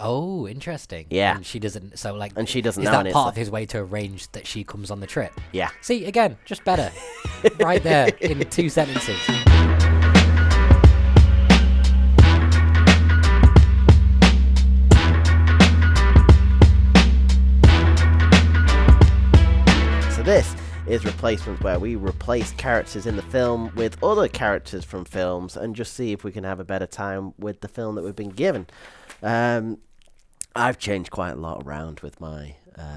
Oh, interesting. Yeah. And she doesn't. So like, And she doesn't is know. that part of his way to arrange that she comes on the trip? Yeah. See, again, just better. Right there in 2 sentences. So this is replacement, where we replace characters in the film with other characters from films and just see if we can have a better time with the film that we've been given. I've changed quite a lot around with my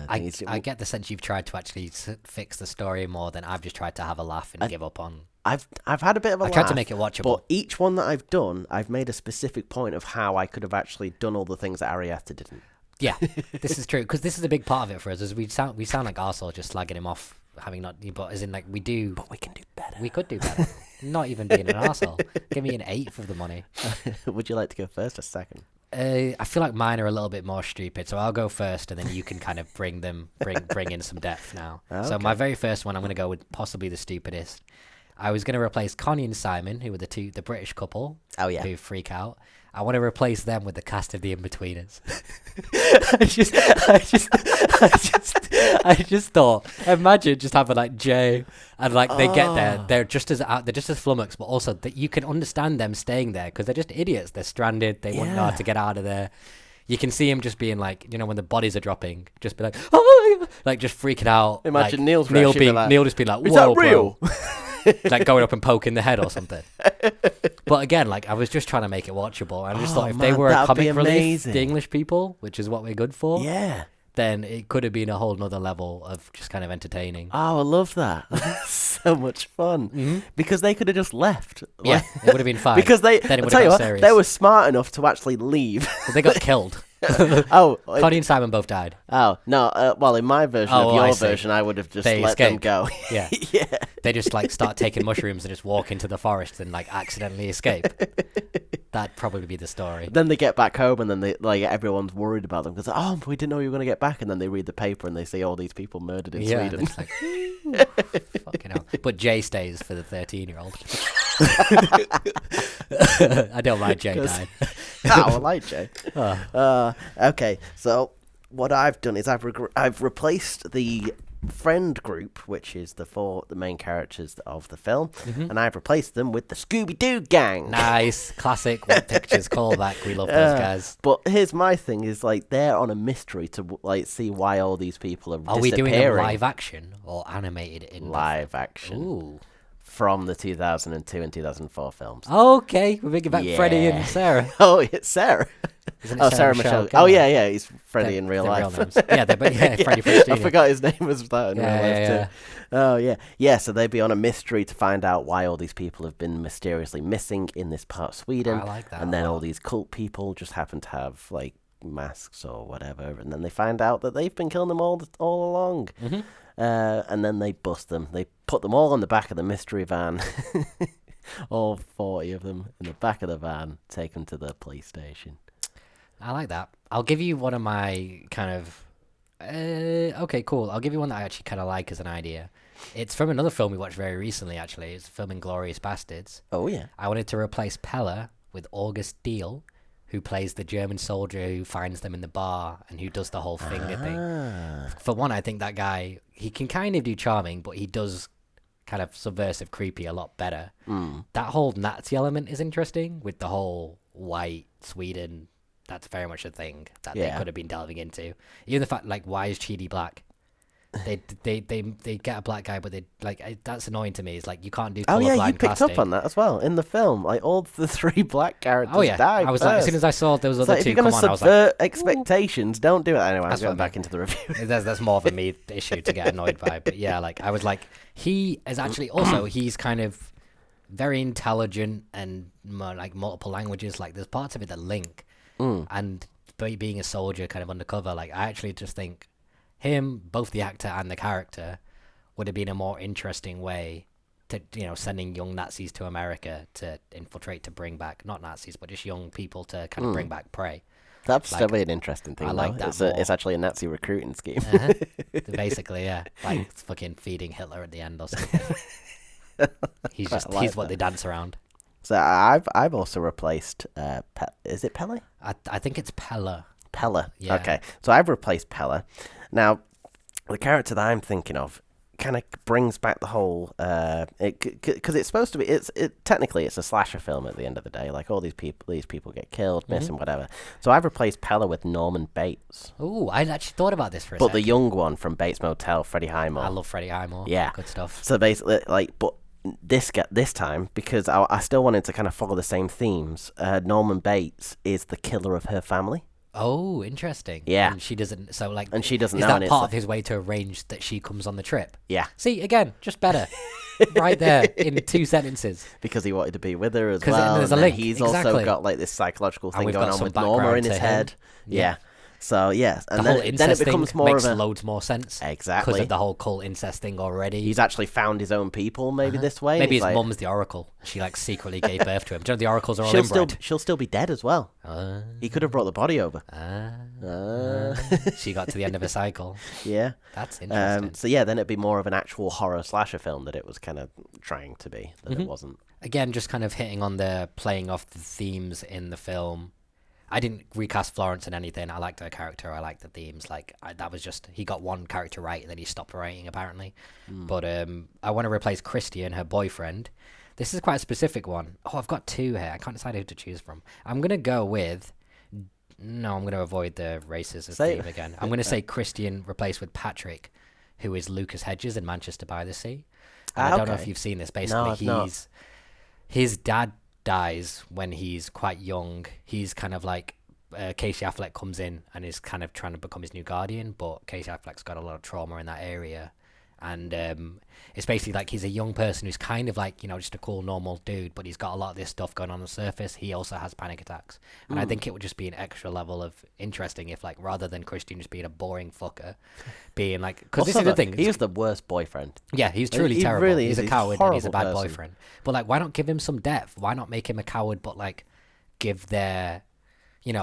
things. I get the sense you've tried to actually fix the story more than I've just tried to have a laugh and give up on. I've had a bit of a laugh. I tried to make it watchable. But each one that I've done, I've made a specific point of how I could have actually done all the things that Arietta didn't. Yeah, this is true, because this is a big part of it for us. Is we sound like arseholes just slagging him off, having not. But as in, like, we do. But we can do better. We could do better. Not even being an arsehole. Give me an 8th of the money. Would you like to go first or second? I feel like mine are a little bit more stupid, so I'll go first, and then you can kind of bring in some depth now. Okay. So my very first one, I'm going to go with possibly the stupidest. I was going to replace Connie and Simon, who were the British couple. Oh, yeah. Who freak out. I want to replace them with the cast of The Inbetweeners. I just thought, imagine just having like Jay and like they get there, they're just as flummoxed, but also that you can understand them staying there because they're just idiots. They're stranded. They wouldn't know how to get out of there. You can see him just being like, when the bodies are dropping, just be like, oh, like just freaking out. Imagine like, Neil just being like, "Is that real?" Like going up and poking the head or something. But again, like I was just trying to make it watchable. And I just thought if they were a comic relief, the English people, which is what we're good for, then it could have been a whole nother level of just kind of entertaining. Oh, I love that. That's so much fun. Mm-hmm. Because they could have just left. Yeah, it would have been fine. Because then it I'll would tell have you got what, serious. they were smart enough to actually leave. But they got killed. Connie and Simon both died. Oh, no. Well, in my version of your version, I would have just let them go. Yeah. Yeah. They just like start taking mushrooms and just walk into the forest and like accidentally escape. That'd probably be the story. Then they get back home and then they everyone's worried about them because we didn't know you were going to get back, and then they read the paper and they see all these people murdered in Sweden. It's like, fucking hell. But Jay stays for the 13-year-old. I don't like Jay dying. I like Jay. Okay, so what I've done is I've replaced the friend group, which is the main characters of the film, and I've replaced them with the Scooby-Doo gang. Nice, classic What Pictures callback. We love those guys. But here's my thing: is like they're on a mystery to like see why all these people are disappearing. We doing a live action or animated in live action? Ooh. From the 2002 and 2004 films. Okay, we're bringing back Freddie and Sarah. Oh, it's Sarah. Sarah Michelle. Oh, yeah, he's Freddie in real life. Freddie Prinze Jr. I forgot his name was that in real life too. Oh, yeah. Yeah, so they'd be on a mystery to find out why all these people have been mysteriously missing in this part of Sweden. I like that. And then all these cult people just happen to have, like, masks or whatever. And then they find out that they've been killing them all along. Mm-hmm. And then they bust them. They put them all on the back of the mystery van. All 40 of them in the back of the van, take them to the police station. I like that. I'll give you one of my kind of... okay, cool. I'll give you one that I actually kind of like as an idea. It's from another film we watched very recently, actually. It's a film Inglourious Bastards. Oh, yeah. I wanted to replace Pella with August Deal, who plays the German soldier who finds them in the bar and who does the whole finger thing. For one, I think that guy, he can kind of do charming, but he does kind of subversive, creepy a lot better. That whole Nazi element is interesting with the whole white Sweden. That's very much a thing that they could have been delving into. Even the fact, like, why is Chidi black? They get a black guy, but that's annoying to me. It's like you can't do colorblind casting. Oh yeah, you picked up on that as well in the film. Like all the 3 black characters died. I was like, as soon as I saw those other two come on, I was like, if you're gonna subvert expectations, don't do it. Anyway, I'm going back into the review. That's more of a me issue to get annoyed by. But yeah, like I was like, he is actually also he's kind of very intelligent and like multiple languages. Like there's parts of it that link, and being a soldier, kind of undercover. Like I actually just think him, both the actor and the character, would have been a more interesting way to, sending young Nazis to America to infiltrate, to bring back, not Nazis, but just young people to kind of bring back prey. That's definitely an interesting thing. I like that. It's actually a Nazi recruiting scheme. Basically, yeah. Like it's fucking feeding Hitler at the end or something. He's what they dance around. So I've also replaced, is it Pella? I think it's Pella. Pella. Yeah. Okay, so I've replaced Pella. Now, the character that I'm thinking of kind of brings back the whole because it's supposed to be technically it's a slasher film at the end of the day, like all these people get killed, missing, whatever. So I've replaced Pella with Norman Bates. Oh, I actually thought about this for a but second. the young one from Bates Motel, Freddie Highmore. I love Freddie Highmore. Yeah, good stuff. So basically, like, but this time, because I still wanted to kind of follow the same themes, Norman Bates is the killer of her family. Oh, interesting. Yeah. And she doesn't, so like... And she doesn't is know. Is that part of his way to arrange that she comes on the trip? Yeah. See, again, just better. Right there, in 2 sentences. Because he wanted to be with her as well. There's a link. He's exactly. also got like this psychological thing going on with background Norma in his head. Yeah. So, yeah. And then it becomes more makes of a... loads more sense. Exactly. Because of the whole cult incest thing already. He's actually found his own people, maybe, this way. Maybe his mum's the Oracle. She, like, secretly gave birth to him. Do you know the Oracles are all inbred? She'll still be dead as well. He could have brought the body over. She got to the end of a cycle. Yeah. That's interesting. So, yeah, then it'd be more of an actual horror slasher film that it was kind of trying to be, that it wasn't. Again, just kind of hitting on the playing off the themes in the film. I didn't recast Florence in anything. I liked her character. I liked the themes. That was just, he got one character right and then he stopped writing, apparently. But I want to replace Christian, her boyfriend. This is quite a specific one. Oh, I've got 2 here. I can't decide who to choose from. I'm going to go with... No, I'm going to avoid the racist theme again. I'm going to say Christian replaced with Patrick, who is Lucas Hedges in Manchester by the Sea. And I don't know if you've seen this. Basically, his dad dies when he's quite young. He's kind of like Casey Affleck comes in and is kind of trying to become his new guardian, but Casey Affleck's got a lot of trauma in that area. And it's basically like he's a young person who's kind of like, just a cool, normal dude, but he's got a lot of this stuff going on the surface. He also has panic attacks. And I think it would just be an extra level of interesting if, like, rather than Christian just being a boring fucker, being like... Because this is the thing. He was the worst boyfriend. Yeah, he's truly terrible. Really he's is. a coward and he's a bad person. boyfriend. But, like, why not give him some depth? Why not make him a coward, but, like, give their...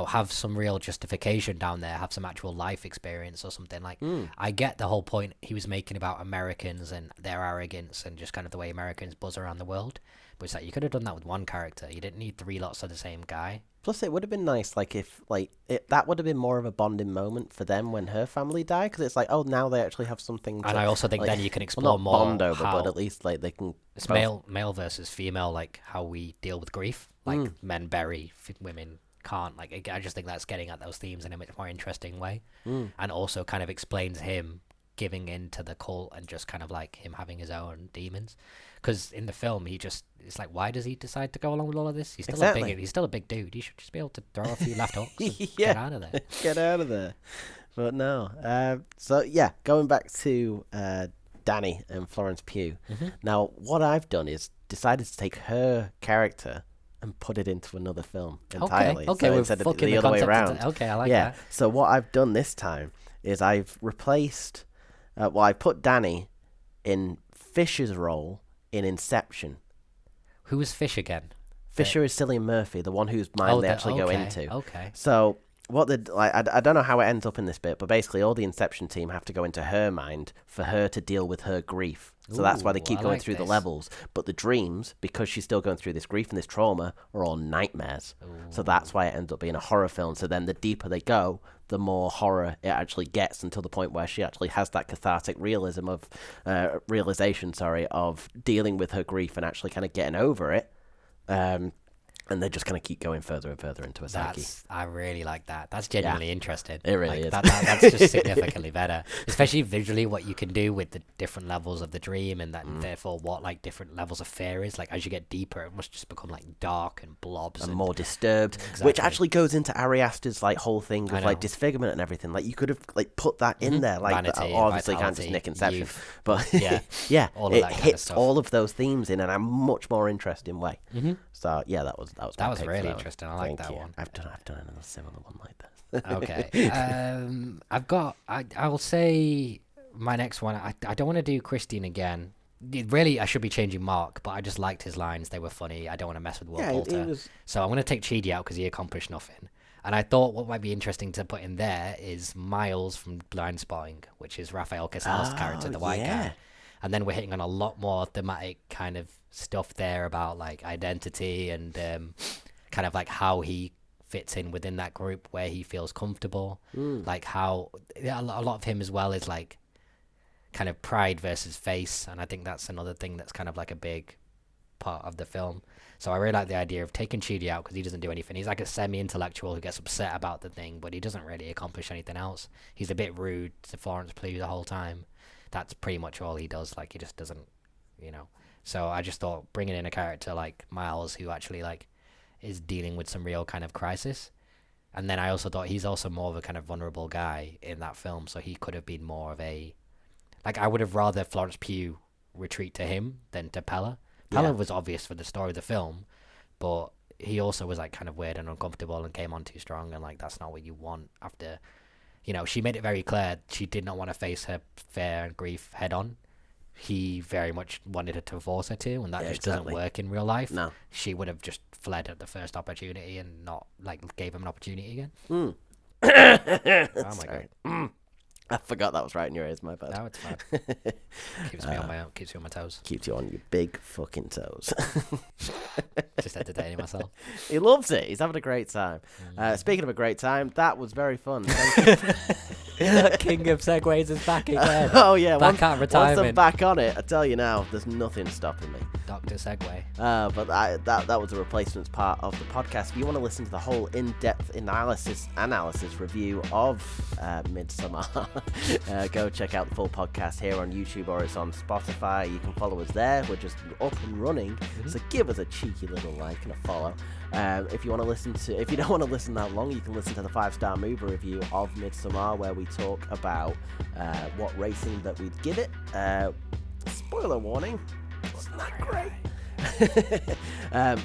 have some real justification down there, have some actual life experience or something. Like, I get the whole point he was making about Americans and their arrogance and just kind of the way Americans buzz around the world. But it's like, you could have done that with one character. You didn't need 3 lots of the same guy. Plus, it would have been nice, like, if, like, that would have been more of a bonding moment for them when her family died, because it's like, oh, now they actually have something to... And I also think then you can explore more bond over, but at least, like, they can... It's male versus female, like, how we deal with grief. Like, men bury women... can't. Like, I just think that's getting at those themes in a much more interesting way, and also kind of explains him giving in to the cult and just kind of like him having his own demons. Because in the film, it's like, why does he decide to go along with all of this? He's still he's still a big dude. He should just be able to throw a few left hooks and get out of there. Get out of there. But no. So yeah, going back to Dani and Florence Pugh. Now, what I've done is decided to take her character and put it into another film entirely. Okay, so we're instead of fucking the other way around. Okay, I like that. So what I've done this time is I've replaced... I put Dani in Fisher's role in Inception. Who is Fish again? Fisher is Cillian Murphy, the one whose mind they actually go into. Okay. So... I don't know how it ends up in this bit, but basically all the Inception team have to go into her mind for her to deal with her grief. So that's why they keep going through the levels. But the dreams, because she's still going through this grief and this trauma, are all nightmares. So that's why it ends up being a horror film. So then the deeper they go, the more horror it actually gets, until the point where she actually has that cathartic realization of dealing with her grief and actually kind of getting over it. And they just kind of keep going further and further into a psyche. I really like that. That's genuinely interesting. It really is. That's just significantly better. Especially visually, what you can do with the different levels of the dream, and that therefore what like different levels of fear is. Like as you get deeper, it must just become like dark and blobs and more disturbed. Exactly. Which actually goes into Ari Aster's like whole thing of like disfigurement and everything. Like you could have like put that in there. Like Vanity, obviously vitality, can't just nick Inception, youth. But yeah, all of it that hits kind of all of those themes in a much more interesting way. So yeah, that was really interesting. I like that one. I've done another similar one like this. Okay. I will say my next one. I don't want to do Christine again. Really, I should be changing Mark, but I just liked his lines. They were funny. I don't want to mess with Will Poulter. So I'm going to take Chidi out because he accomplished nothing. And I thought what might be interesting to put in there is Miles from Blind Spotting, which is Rafael Casal's character, the white guy. And then we're hitting on a lot more thematic kind of stuff there about like identity and kind of like how he fits in within that group, where he feels comfortable. Like how a lot of him as well is like kind of pride versus face, and I think that's another thing that's kind of like a big part of the film. So I really like the idea of taking Chidi out because he doesn't do anything. He's like a semi-intellectual who gets upset about the thing, but he doesn't really accomplish anything else. He's a bit rude to Florence Pugh the whole time. That's pretty much all he does. Like, he just doesn't, So I just thought bringing in a character like Miles, who actually like is dealing with some real kind of crisis. And then I also thought he's also more of a kind of vulnerable guy in that film, so he could have been more of a... Like, I would have rather Florence Pugh retreat to him than to Pella. Pella was obvious for the story of the film, but he also was like kind of weird and uncomfortable and came on too strong, and like that's not what you want after, she made it very clear she did not want to face her fear and grief head on. He very much wanted her to force her to, and that just doesn't work in real life. No. She would have just fled at the first opportunity and not like gave him an opportunity again. Oh my god. I forgot that was right in your ears, my bad. No, it's fine. Keeps me on my toes. Keeps you on your big fucking toes. Just entertaining myself. He loves it. He's having a great time. Speaking of a great time, that was very fun. Thank you. King of Segways is back again. Oh yeah, back out of retirement. Once I'm back on it, I tell you now, there's nothing stopping me. Dr. Segway. But that was the replacements part of the podcast. If you want to listen to the whole in-depth analysis review of Midsommar, go check out the full podcast here on YouTube, or it's on Spotify. You can follow us there. We're just up and running, so give us a cheeky little like and a follow. If you don't want to listen that long, you can listen to the 5-star movie review of Midsommar, where we talk about what rating that we'd give it. Spoiler warning, wasn't that great?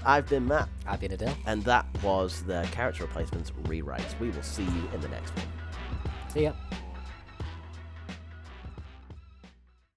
I've been Matt. I've been Adele. And that was the Character Replacements Rewrites. We will see you in the next one. See ya.